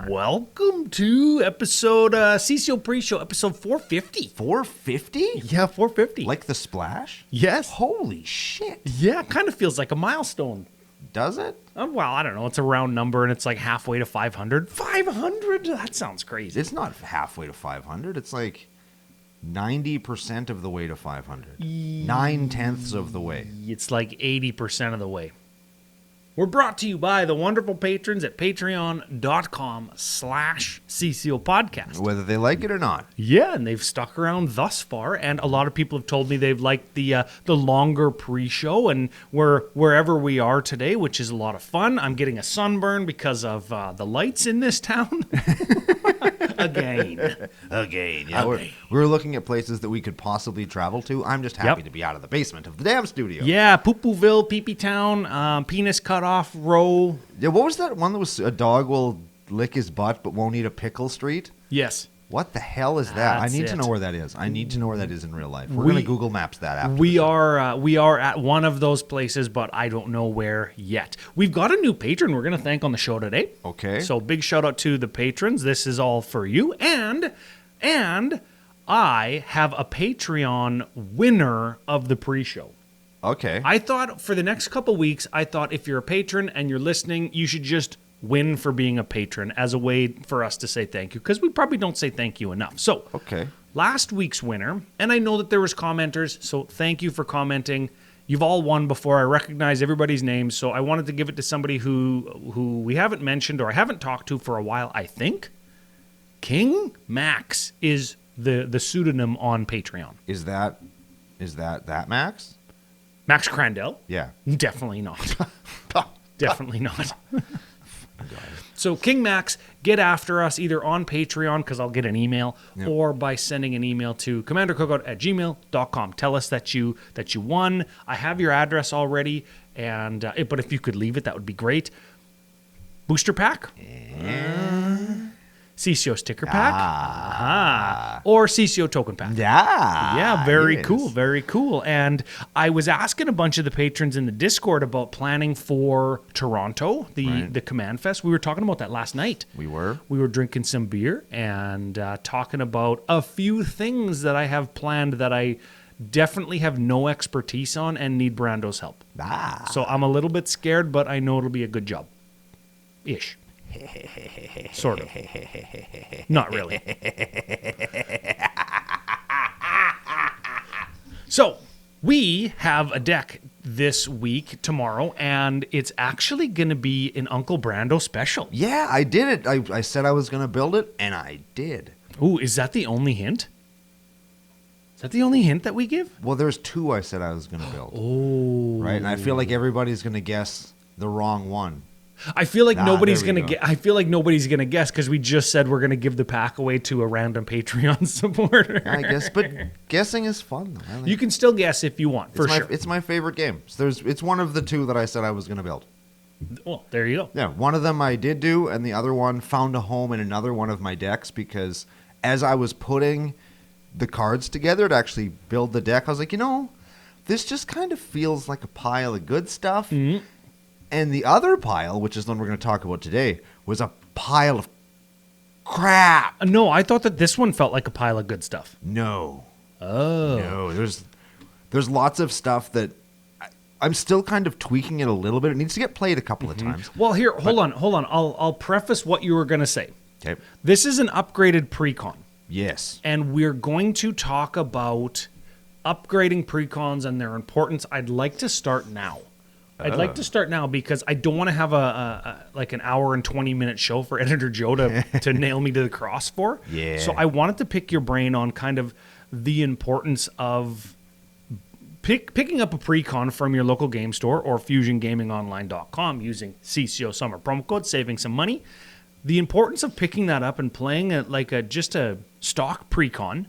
Welcome to episode CCO Pre-Show, episode 450. 450? Yeah, 450. Like the splash? Yes. Holy shit. Yeah, it kind of feels like a milestone. Does it? Well, I don't know. It's a round number, and it's like halfway to 500. 500? That sounds crazy. It's not halfway to 500. It's like 90% of the way to 500. 9/10 of the way. It's like 80% of the way. We're brought to you by the wonderful patrons at patreon.com/CCO Podcast. Whether they like it or not. Yeah, and they've stuck around thus far, and a lot of people have told me they've liked the longer pre-show, and wherever we are today, which is a lot of fun. I'm getting a sunburn because of the lights in this town. Again. Yeah, we're looking at places that we could possibly travel to. I'm just happy to be out of the basement of the damn studio. Yeah, Poo-Pooville, Pee-Pee Town, Penis Cutoff Row. Yeah, what was that one that was a dog will lick his butt but won't eat a pickle street? Yes. What the hell is that? That's I need to it. know where that is. I need to know where that is in real life. We're going to Google Maps that after. We are at one of those places, but I don't know where yet. We've got a new patron we're going to thank on the show today. Okay. So big shout out to the patrons. This is all for you. And I have a Patreon winner of the pre-show. Okay. I thought for the next couple weeks, if you're a patron and you're listening, you should just win for being a patron as a way for us to say thank you, because we probably don't say thank you enough. So, okay. Last week's winner, and I know that there was commenters, so thank you for commenting. You've all won before. I recognize everybody's names, so I wanted to give it to somebody who we haven't mentioned or I haven't talked to for a while, I think. King Max is the pseudonym on Patreon. Is that Max? Max Crandell? Yeah. Definitely not. Definitely not. So King Max, get after us either on Patreon, because I'll get an email, or by sending an email to commandercookout@gmail.com. Tell us that you won. I have your address already, and but if you could leave it, that would be great. Booster pack? CCO sticker pack? Or CCO token pack? Yeah, very cool, very cool. And I was asking a bunch of the patrons in the Discord about planning for Toronto, the Command Fest. We were talking about that last night. We were drinking some beer and talking about a few things that I have planned that I definitely have no expertise on and need Brando's help. So I'm a little bit scared, but I know it'll be a good job. Ish. Sort of. Not really. So, we have a deck this week, tomorrow, and it's actually going to be an Uncle Brando special. Yeah, I did it. I said I was going to build it, and I did. Ooh, is that the only hint? Is that the only hint that we give? Well, there's two I said I was going to build. Oh. Right, and I feel like everybody's going to guess the wrong one. I feel like nobody's gonna get. I feel like nobody's gonna guess because we just said we're gonna give the pack away to a random Patreon supporter. I guess, but guessing is fun. You can still guess if you want, for sure. It's my favorite game. So it's one of the two that I said I was gonna build. Well, there you go. Yeah, one of them I did do, and the other one found a home in another one of my decks because as I was putting the cards together to actually build the deck, I was like, this just kind of feels like a pile of good stuff. Mm-hmm. And the other pile, which is the one we're going to talk about today, was a pile of crap. No, I thought that this one felt like a pile of good stuff. No. Oh. No, there's lots of stuff that I'm still kind of tweaking it a little bit. It needs to get played a couple of times. Well, here, hold on. I'll preface what you were going to say. Okay. This is an upgraded Precon. Yes. And we're going to talk about upgrading Precons and their importance. I'd like to start now. I'd like to start now because I don't want to have like an hour and 20-minute show for Editor Joe to nail me to the cross for. Yeah. So I wanted to pick your brain on kind of the importance of picking up a Precon from your local game store or FusionGamingOnline.com using CCO Summer promo code, saving some money. The importance of picking that up and playing it like just a stock Precon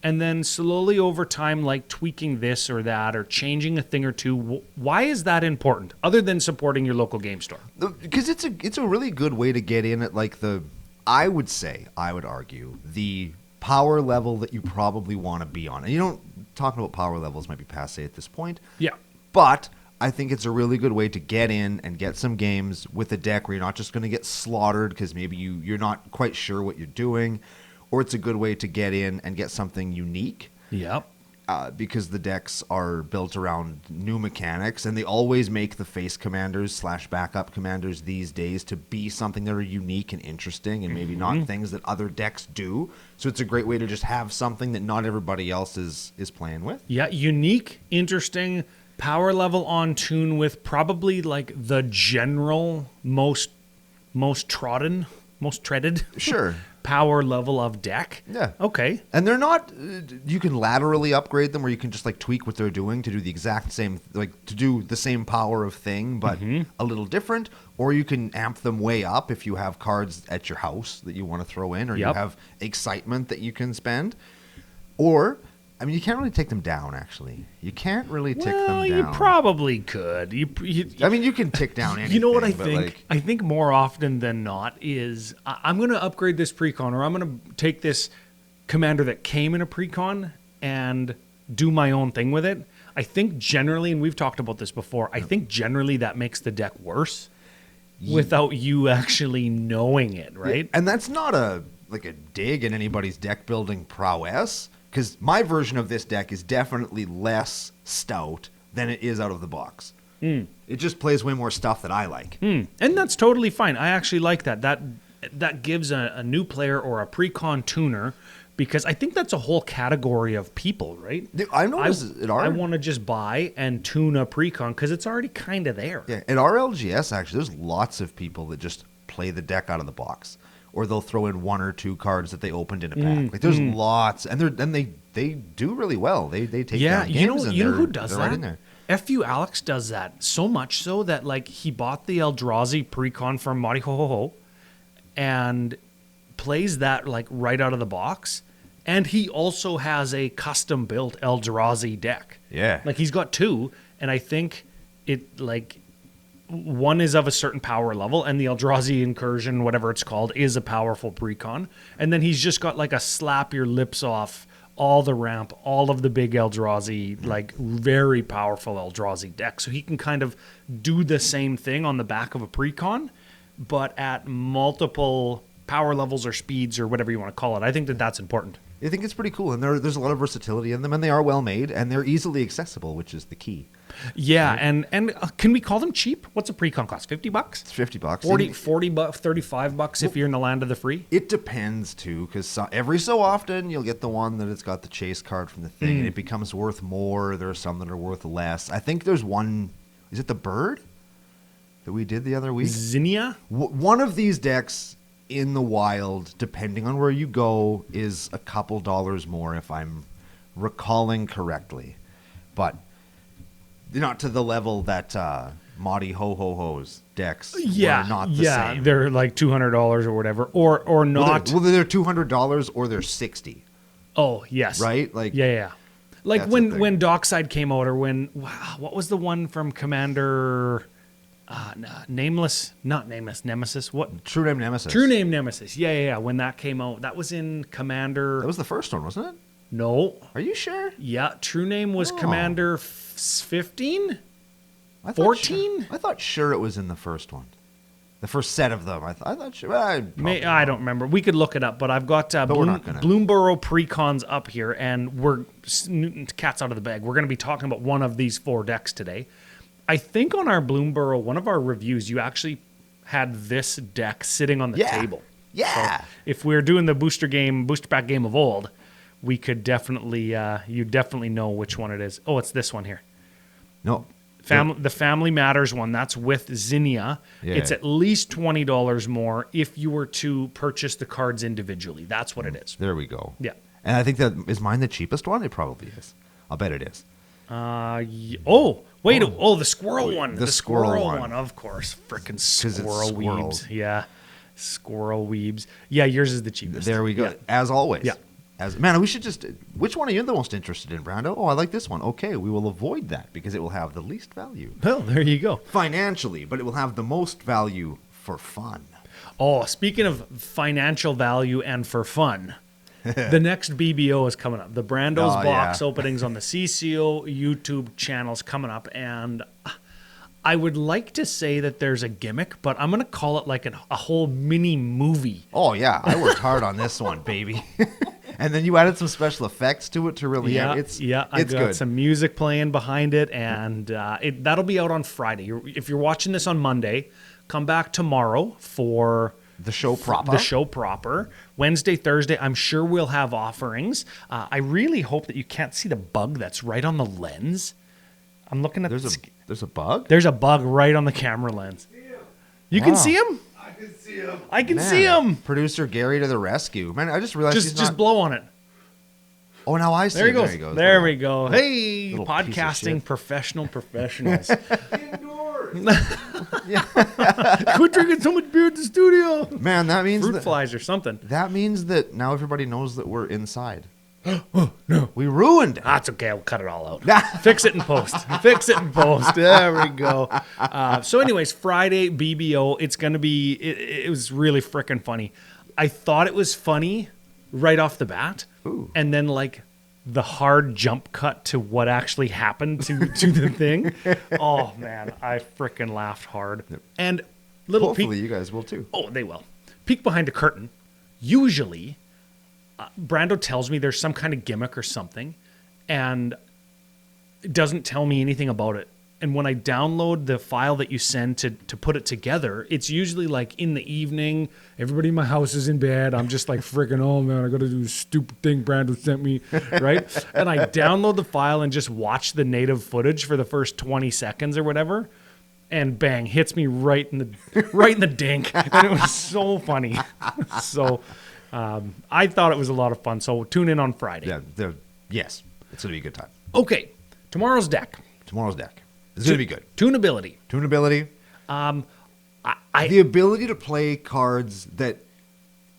and then slowly over time, like tweaking this or that or changing a thing or two. Why is that important, other than supporting your local game store? Because it's a really good way to get in at like I would argue, the power level that you probably want to be on. And talking about power levels might be passé at this point. Yeah. But I think it's a really good way to get in and get some games with a deck where you're not just going to get slaughtered because maybe you're not quite sure what you're doing. Or it's a good way to get in and get something unique. Yep. Because the decks are built around new mechanics, and they always make the face commanders / backup commanders these days to be something that are unique and interesting, and maybe not things that other decks do. So it's a great way to just have something that not everybody else is playing with. Yeah, unique, interesting, power level on tune with probably like the general most treaded. Sure. Power level of deck. Yeah. Okay. And they're not, you can laterally upgrade them where you can just like tweak what they're doing to do the exact same, like to do the same power of thing, but a little different. Or you can amp them way up if you have cards at your house that you want to throw in, or you have excitement that you can spend. Or, I mean, you can't really take them down, actually. You can't really tick them down. You probably could. I mean, you can tick down anything. You know what I think? I think more often than not is I'm going to upgrade this Precon, or I'm going to take this commander that came in a Precon and do my own thing with it. I think generally, and we've talked about this before, I think generally that makes the deck worse without you actually knowing it, right? Yeah, and that's not a dig in anybody's deck building prowess. Because my version of this deck is definitely less stout than it is out of the box. It just plays way more stuff that I like. And that's totally fine. I actually like that. That gives a new player or a Precon tuner, because I think that's a whole category of people, right? I noticed I want to just buy and tune a Precon because it's already kind of there. Yeah, at our LGS, actually, there's lots of people that just play the deck out of the box. Or they'll throw in one or two cards that they opened in a pack. Like there's lots, and they do really well. They take down games. You know who does that? Right in there. FU Alex does that so much so that like he bought the Eldrazi Precon from Mari Ho Ho Ho, and plays that like right out of the box. And he also has a custom built Eldrazi deck. Yeah, like he's got two, and I think it like. One is of a certain power level, and the Eldrazi Incursion, whatever it's called, is a powerful Precon. And then he's just got like a slap your lips off, all the ramp, all of the big Eldrazi, like very powerful Eldrazi deck. So he can kind of do the same thing on the back of a Precon, but at multiple power levels or speeds or whatever you want to call it. I think that's important. I think it's pretty cool, and there's a lot of versatility in them, and they are well made, and they're easily accessible, which is the key. Yeah, right? and can we call them cheap? What's a Precon cost? $50? It's $50. 40 bucks, $35 if you're in the land of the free? It depends, too, because every so often you'll get the one that it's got the chase card from the thing, and it becomes worth more. There are some that are worth less. I think there's one, is it the bird that we did the other week? Zinnia? One of these decks in the wild, depending on where you go, is a couple dollars more if I'm recalling correctly. But not to the level that Madi Ho Ho Ho's decks were not the same. They're like $200 or whatever, or not. Well, they're $200 or they're $60. Oh yes, right. Like yeah. Like when Dockside came out, or when what was the one from Commander? Nemesis. What? True Name Nemesis. True Name Nemesis. Yeah. When that came out, that was in Commander. That was the first one, wasn't it? No. Are you sure? Yeah. True Name was Commander 15? 14? I thought sure it was in the first one. The first set of them. I thought sure. I don't remember. We could look it up, but I've got Bloomborough Precons up here, and we're cat's out of the bag. We're going to be talking about one of these four decks today. I think on our Bloomborough, one of our reviews, you actually had this deck sitting on the table. Yeah. So if we're doing the booster pack game of old, we could definitely, you definitely know which one it is. Oh, it's this one here. No. The Family Matters one, that's with Zinnia. Yeah. It's at least $20 more if you were to purchase the cards individually. That's what it is. There we go. Yeah. And I think that, is mine the cheapest one? It probably is. I'll bet it is. The squirrel one. The squirrel one, of course. Frickin' squirrel weebs. Yeah. Squirrel weebs. Yeah, yours is the cheapest. There we go. Yeah. As always. Yeah. Man, we should just. Which one are you the most interested in, Brando? Oh, I like this one. Okay, we will avoid that because it will have the least value. Well, there you go. Financially, but it will have the most value for fun. Oh, speaking of financial value and for fun, the next BBO is coming up. The Brando's box openings on the CCO YouTube channels coming up, and I would like to say that there's a gimmick, but I'm going to call it like a whole mini movie. Oh, yeah. I worked hard on this one, baby. And then you added some special effects to it to really... I got good. some music playing behind it, and that'll be out on Friday. If you're watching this on Monday, come back tomorrow for... The show proper. Wednesday, Thursday, I'm sure we'll have offerings. I really hope that you can't see the bug that's right on the lens. I'm looking at... There's a bug? There's a bug right on the camera lens. You can see him? I can see him. Producer Gary to the rescue. Man, I just realized just blow on it. Oh, now I see there it. There he goes. There we go. Hey, little podcasting professionals. Indoors. Quit drinking so much beer at the studio. Man, that means fruit flies or something. That means that now everybody knows that we're inside. Oh, no. We ruined it. That's okay. We'll cut it all out. Fix it in post. There we go. So anyways, Friday, BBO. It's going to be, it was really freaking funny. I thought it was funny right off the bat. Ooh. And then like the hard jump cut to what actually happened to the thing. Oh, man. I freaking laughed hard. Yep. And hopefully you guys will too. Oh, they will. Peek behind the curtain. Usually... Brando tells me there's some kind of gimmick or something, and it doesn't tell me anything about it. And when I download the file that you send to put it together, it's usually like in the evening. Everybody in my house is in bed. I'm just like freaking, oh man, I got to do this stupid thing Brando sent me, right? And I download the file and just watch the native footage for the first 20 seconds or whatever. And bang, hits me right in the dink. And it was so funny. So... I thought it was a lot of fun, so tune in on Friday. Yeah, yes, it's going to be a good time. Okay, tomorrow's deck. It's going to be good. Tunability. The ability to play cards that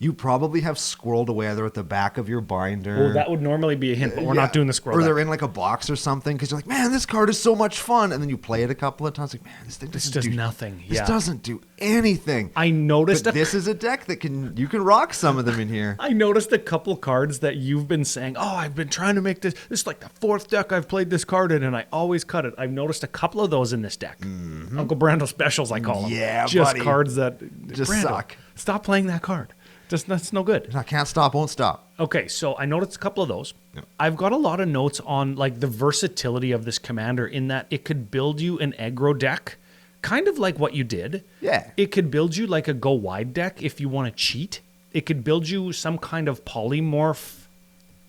you probably have squirreled away either at the back of your binder. Well, that would normally be a hint, but we're not doing the squirrel. Or they're in like a box or something because you're like, man, this card is so much fun. And then you play it a couple of times, like, man, this thing does nothing. This doesn't do anything. I noticed this is a deck that you can rock some of them in here. I noticed a couple cards that you've been saying, oh, I've been trying to make this. This is like the fourth deck I've played this card in, and I always cut it. I've noticed a couple of those in this deck. Mm-hmm. Uncle Brando specials, I call them. Yeah, just buddy. Cards that just Brando, suck. Stop playing that card. That's no good. I can't stop, won't stop. Okay, so I noticed a couple of those. Yep. I've got a lot of notes on like the versatility of this commander in that it could build you an aggro deck, kind of like what you did. Yeah. It could build you like a go wide deck if you want to cheat. It could build you some kind of polymorph.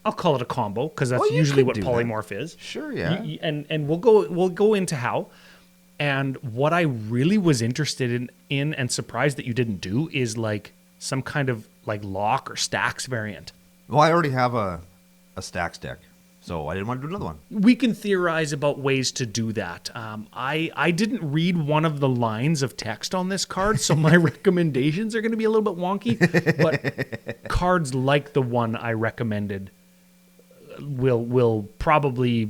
I'll call it a combo because that's usually what polymorph is. Sure, yeah. And we'll go into how. And what I really was interested in and surprised that you didn't do is like some kind of like lock or stacks variant. Well, I already have a stacks deck, so I didn't want to do another one. We can theorize about ways to do that. I didn't read one of the lines of text on this card, so my recommendations are going to be a little bit wonky. But cards like the one I recommended will probably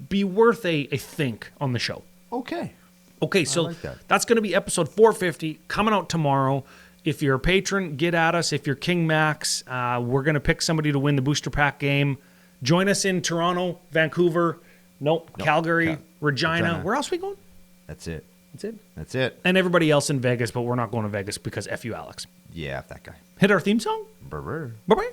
be worth a think on the show. Okay, so like that. That's going to be episode 450 coming out tomorrow. If you're a patron, get at us. If you're King Max, we're going to pick somebody to win the booster pack game. Join us in Toronto, Vancouver, Calgary, Regina. Where else are we going? That's it. That's it. And everybody else in Vegas, but we're not going to Vegas because F you, Alex. Yeah, that guy. Hit our theme song. Brr. Bye-bye.